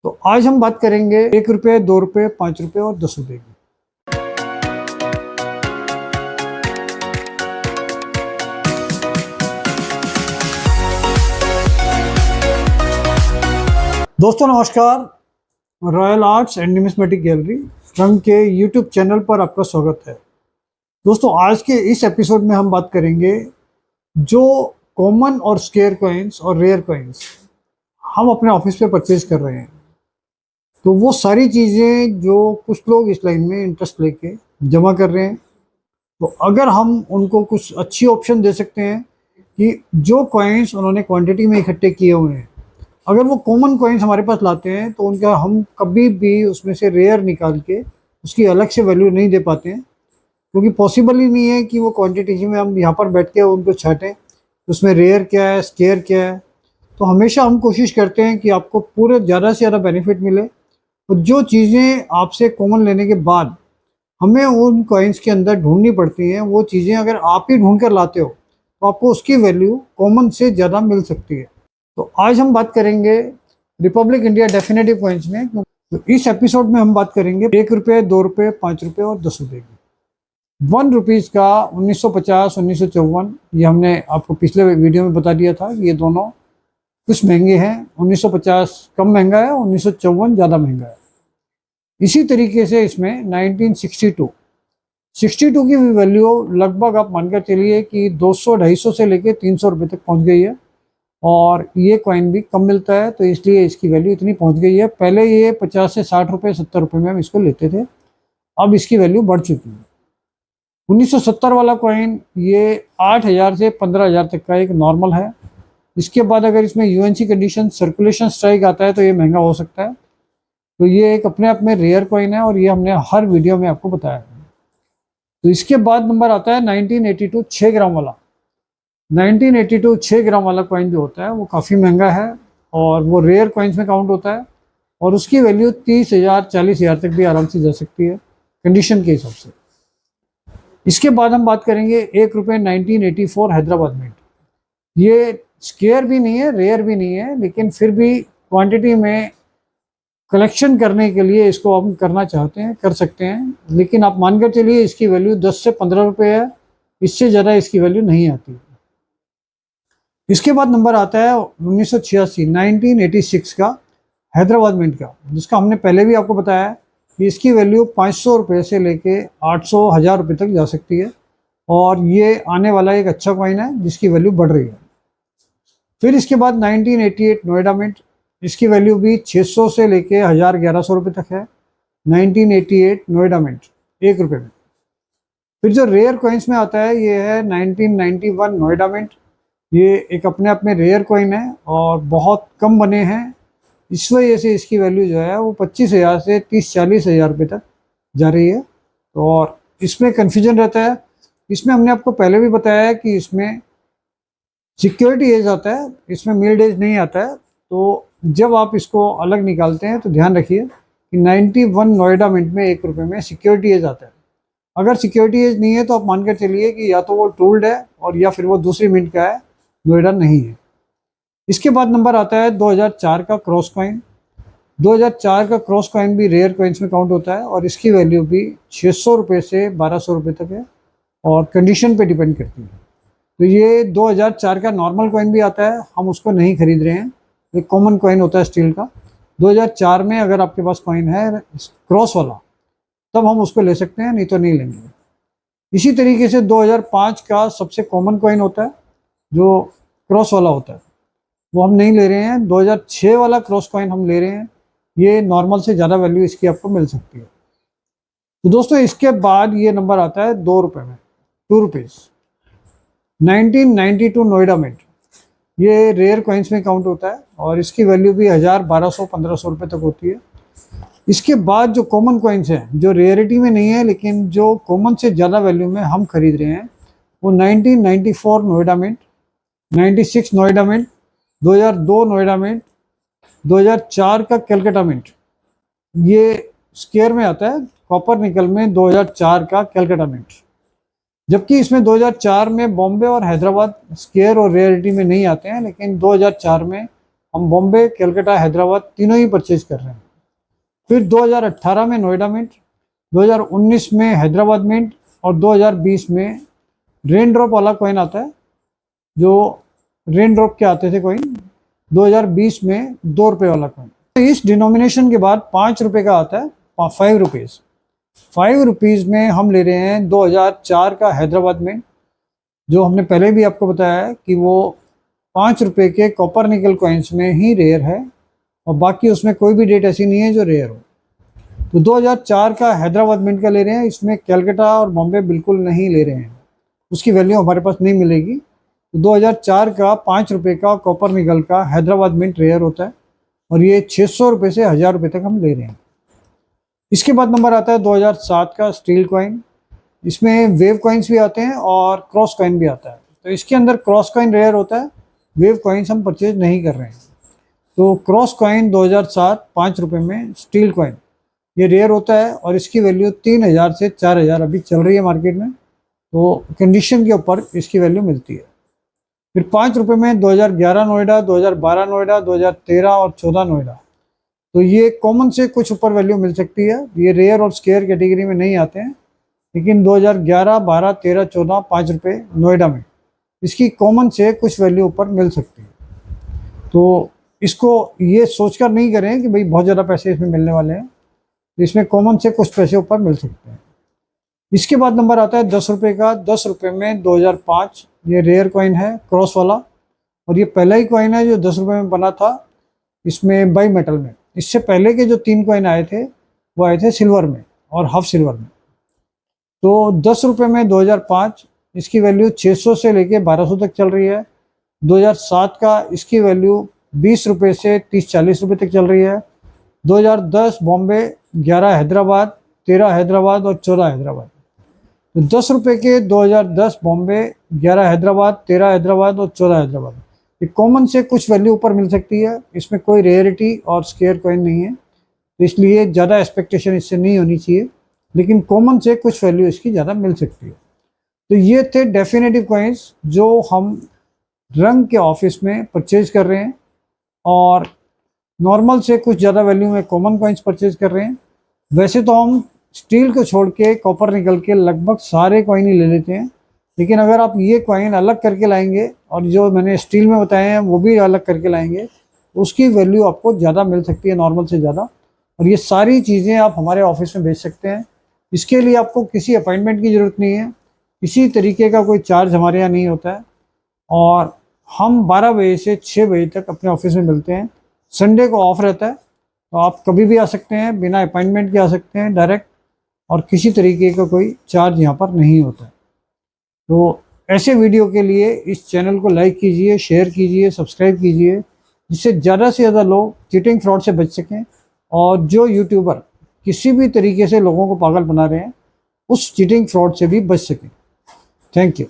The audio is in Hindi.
तो आज हम बात करेंगे 1 रुपये, 2 रुपये, 5 रुपये और 10 रुपये की। दोस्तों नमस्कार, royal arts and numismatic gallery रंग के यूट्यूब चैनल पर आपका स्वागत है। दोस्तों आज के इस एपिसोड में हम बात करेंगे जो कॉमन और स्केयर कॉइन्स और रेयर कॉइन्स हम अपने ऑफिस पे परचेज कर रहे हैं, तो वो सारी चीज़ें जो कुछ लोग इस लाइन में इंटरेस्ट लेके जमा कर रहे हैं, तो अगर हम उनको कुछ अच्छी ऑप्शन दे सकते हैं कि जो कॉइन्स उन्होंने क्वांटिटी में इकट्ठे किए हुए हैं, अगर वो कॉमन कॉइन्स हमारे पास लाते हैं तो उनका हम कभी भी उसमें से रेयर निकाल के उसकी अलग से वैल्यू नहीं दे पाते हैं, क्योंकि पॉसिबल ही नहीं है कि वो क्वांटिटी में हम यहाँ पर बैठ के उनको छाँटें उसमें रेयर क्या है, स्केयर क्या है। तो हमेशा हम कोशिश करते हैं कि आपको पूरे ज़्यादा से ज़्यादा बेनिफिट मिले, और जो चीज़ें आपसे कॉमन लेने के बाद हमें उन कॉइन्स के अंदर ढूंढनी पड़ती हैं, वो चीज़ें अगर आप ही ढूंढ कर लाते हो तो आपको उसकी वैल्यू कॉमन से ज़्यादा मिल सकती है। तो आज हम बात करेंगे रिपब्लिक इंडिया डेफिनेटिव कॉइन्स में। तो इस एपिसोड में हम बात करेंगे 1 रुपये, 2 रुपये, 5 रुपये और 10 रुपये की। 1 रुपीज़ का 1950, 1954, ये हमने आपको पिछले वीडियो में बता दिया था कि ये दोनों कुछ महंगे हैं। 1950 कम महंगा है, 1954 ज़्यादा महंगा है। इसी तरीके से इसमें 1962 की भी वैल्यू लगभग आप मानकर चलिए कि 200-250 से लेके 300 रुपये तक पहुंच गई है, और ये कॉइन भी कम मिलता है, तो इसलिए इसकी वैल्यू इतनी पहुंच गई है। पहले ये 50 से 60 रुपये, 70 रुपये में हम इसको लेते थे, अब इसकी वैल्यू बढ़ चुकी है। 1970 वाला कॉइन ये 8,000 से 15,000 तक का एक नॉर्मल है। इसके बाद अगर इसमें यूएनसी कंडीशन सर्कुलेशन स्ट्राइक आता है तो ये महंगा हो सकता है। तो ये एक अपने आप में रेयर कॉइन है, और ये हमने हर वीडियो में आपको बताया है। तो इसके बाद नंबर आता है 1982 6 ग्राम वाला। 1982 6 ग्राम वाला कॉइन जो होता है वो काफ़ी महंगा है, और वो रेयर कॉइन्स में काउंट होता है, और उसकी वैल्यू 30,000 40,000 तक भी आराम से जा सकती है कंडीशन के हिसाब से। इसके बाद हम बात करेंगे 1 रुपये 1984 हैदराबाद मिंट। ये स्केयर भी नहीं है, रेयर भी नहीं है, लेकिन फिर भी क्वांटिटी में कलेक्शन करने के लिए इसको हम करना चाहते हैं, कर सकते हैं, लेकिन आप मानकर चलिए इसकी वैल्यू 10 से 15 रुपये है, इससे ज़्यादा इसकी वैल्यू नहीं आती। इसके बाद नंबर आता है 1986 1986 का हैदराबाद मिंट का, जिसका हमने पहले भी आपको बताया है कि इसकी वैल्यू 500 रुपये से लेके 800 1000 रुपये तक जा सकती है, और ये आने वाला एक अच्छा कॉइन है जिसकी वैल्यू बढ़ रही है। फिर इसके बाद 1988 नोएडा मिंट, इसकी वैल्यू भी 600 से लेके 1000-1100 रुपये तक है। 1988 नोएडा मिंट 1 रुपये में। फिर जो रेयर कॉइन्स में आता है ये है 1991 नोएडा मिंट। ये एक अपने आप में रेयर कॉइन है और बहुत कम बने हैं, इस वजह से इसकी वैल्यू जो है वो 25,000 से 30-40 हज़ार रुपये तक जा रही है। और इसमें कन्फ्यूजन रहता है, इसमें हमने आपको पहले भी बताया है कि इसमें सिक्योरिटी एज आता है, इसमें मिल्ड एज नहीं आता है। तो जब आप इसको अलग निकालते हैं तो ध्यान रखिए कि 91 नोएडा मिंट में 1 रुपये में सिक्योरिटी एज आता है। अगर सिक्योरिटी एज नहीं है तो आप मानकर चलिए कि या तो वो टूल्ड है और या फिर वो दूसरी मिंट का है, नोएडा नहीं है। इसके बाद नंबर आता है 2004 का क्रॉस कॉइन। 2004 का क्रॉस कॉइन भी रेयर कॉइन्स में काउंट होता है, और इसकी वैल्यू भी 600 रुपये से 1200 रुपये तक है, और कंडीशन पे डिपेंड करती है। तो ये 2004 का नॉर्मल कॉइन भी आता है, हम उसको नहीं खरीद रहे हैं, एक कॉमन कॉइन होता है स्टील का। 2004 में अगर आपके पास कॉइन है क्रॉस वाला तब हम उसको ले सकते हैं, नहीं तो नहीं लेंगे। इसी तरीके से 2005 का सबसे कॉमन कॉइन होता है जो क्रॉस वाला होता है, वो हम नहीं ले रहे हैं। 2006 वाला क्रॉस कॉइन हम ले रहे हैं, ये नॉर्मल से ज़्यादा वैल्यू इसकी आपको मिल सकती है। तो दोस्तों इसके बाद ये नंबर आता है 2 रुपये में, 2 रुपीज़ 1992 नोएडा मिंट। ये रेयर कॉइन्स में काउंट होता है, और इसकी वैल्यू भी 1000, 1200, 1500 रुपये तक होती है। इसके बाद जो कॉमन कॉइन्स हैं जो रेयरिटी में नहीं है लेकिन जो कॉमन से ज़्यादा वैल्यू में हम खरीद रहे हैं, वो 1994 Noida mint, 96 Noida mint, 2002 Noida mint, 2004 का कैलकाटा मिंट। ये स्केयर में आता है, कॉपर निकल में 2004 का कैलकाटा मिंट, जबकि इसमें 2004 में बॉम्बे और हैदराबाद स्केयर और रेयरिटी में नहीं आते हैं, लेकिन 2004 में हम बॉम्बे, कलकत्ता, हैदराबाद तीनों ही परचेज कर रहे हैं। फिर 2018 में नोएडा मिंट, 2019 में हैदराबाद मिंट और 2020 में रेन ड्रॉप वाला कॉइन आता है, जो रेन ड्रॉप के आते थे कॉइन, 2020 में 2 रुपये वाला कॉइन। इस डिनोमिनेशन के बाद 5 रुपये का आता है 5 रुपीज़। 5 रुपीज़ में हम ले रहे हैं 2004 का हैदराबाद मिंट, जो हमने पहले भी आपको बताया है कि वो 5 रुपये के कॉपर निकल कॉइन्स में ही रेयर है, और बाकी उसमें कोई भी डेट ऐसी नहीं है जो रेयर हो। तो 2004 का हैदराबाद मिंट का ले रहे हैं, इसमें कलकत्ता और बॉम्बे बिल्कुल नहीं ले रहे हैं, उसकी वैल्यू हमारे पास नहीं मिलेगी। तो 2004 का 5 रुपये का कॉपर निकल का हैदराबाद मिंट रेयर होता है, और ये 600 रुपये से 1000 रुपये तक हम ले रहे हैं। इसके बाद नंबर आता है 2007 का स्टील कॉइन। इसमें वेव कॉइन्स भी आते हैं और क्रॉस कॉइन भी आता है। तो इसके अंदर क्रॉस कॉइन रेयर होता है, वेव कॉइन्स हम परचेज नहीं कर रहे हैं। तो क्रॉस कॉइन 2007 5 रुपये में स्टील कॉइन, ये रेयर होता है और इसकी वैल्यू 3000 से 4000 अभी चल रही है मार्केट में। तो कंडीशन के ऊपर इसकी वैल्यू मिलती है। फिर 5 रुपये में 2011 नोएडा, 2012 नोएडा, 2013 और 14 नोएडा। तो ये कॉमन से कुछ ऊपर वैल्यू मिल सकती है, ये रेयर और स्केयर कैटेगरी में नहीं आते हैं, लेकिन 2011, 12, 13, 14 5 रुपये नोएडा में इसकी कॉमन से कुछ वैल्यू ऊपर मिल सकती है। तो इसको ये सोचकर नहीं करें कि भाई बहुत ज़्यादा पैसे इसमें मिलने वाले हैं, तो इसमें कॉमन से कुछ पैसे ऊपर मिल सकते हैं। इसके बाद नंबर आता है 10 रुपये का। 10 रुपये में 2005, ये रेयर कॉइन है क्रॉस वाला, और ये पहला ही कॉइन है जो 10 रुपये में बना था, इसमें बाई मेटल में। इससे पहले के जो 3 कॉइन आए थे वो आए थे सिल्वर में और हाफ सिल्वर में। तो 10 रुपये में 2005, इसकी वैल्यू 600 से लेके 1200 तक चल रही है। 2007 का इसकी वैल्यू 20 रुपये से 30-40 रुपये तक चल रही है। 2010 बॉम्बे, 11 हैदराबाद, 13 हैदराबाद और 14 हैदराबाद। तो 10 रुपये के 2010 बॉम्बे, 11 हैदराबाद, 13 हैदराबाद और 14 हैदराबाद, ये कॉमन से कुछ वैल्यू ऊपर मिल सकती है। इसमें कोई रेयरिटी और स्केयर कॉइन नहीं है, तो इसलिए ज़्यादा एक्सपेक्टेशन इससे नहीं होनी चाहिए, लेकिन कॉमन से कुछ वैल्यू इसकी ज़्यादा मिल सकती है। तो ये थे डेफिनेटिव कॉइन्स जो हम रंग के ऑफिस में परचेज कर रहे हैं, और नॉर्मल से कुछ ज़्यादा वैल्यू में कॉमन कॉइन्स परचेज कर रहे हैं। वैसे तो हम स्टील को छोड़ के कॉपर निकल के लगभग सारे कॉइन ही ले लेते हैं, लेकिन अगर आप ये कॉइन अलग करके लाएंगे और जो मैंने स्टील में बताए हैं वो भी अलग करके लाएंगे, उसकी वैल्यू आपको ज़्यादा मिल सकती है नॉर्मल से ज़्यादा। और ये सारी चीज़ें आप हमारे ऑफिस में बेच सकते हैं। इसके लिए आपको किसी अपॉइंटमेंट की ज़रूरत नहीं है, किसी तरीके का कोई चार्ज हमारे यहाँ नहीं होता है, और हम 12 बजे से 6 बजे तक अपने ऑफिस में मिलते हैं। संडे को ऑफ रहता है, तो आप कभी भी आ सकते हैं, बिना अपॉइंटमेंट के आ सकते हैं डायरेक्ट, और किसी तरीके का कोई चार्ज यहाँ पर नहीं होता है। तो ऐसे वीडियो के लिए इस चैनल को लाइक कीजिए, शेयर कीजिए, सब्सक्राइब कीजिए, जिससे ज़्यादा से ज़्यादा लोग चीटिंग फ्रॉड से बच सकें, और जो यूट्यूबर किसी भी तरीके से लोगों को पागल बना रहे हैं उस चीटिंग फ्रॉड से भी बच सकें। Thank you.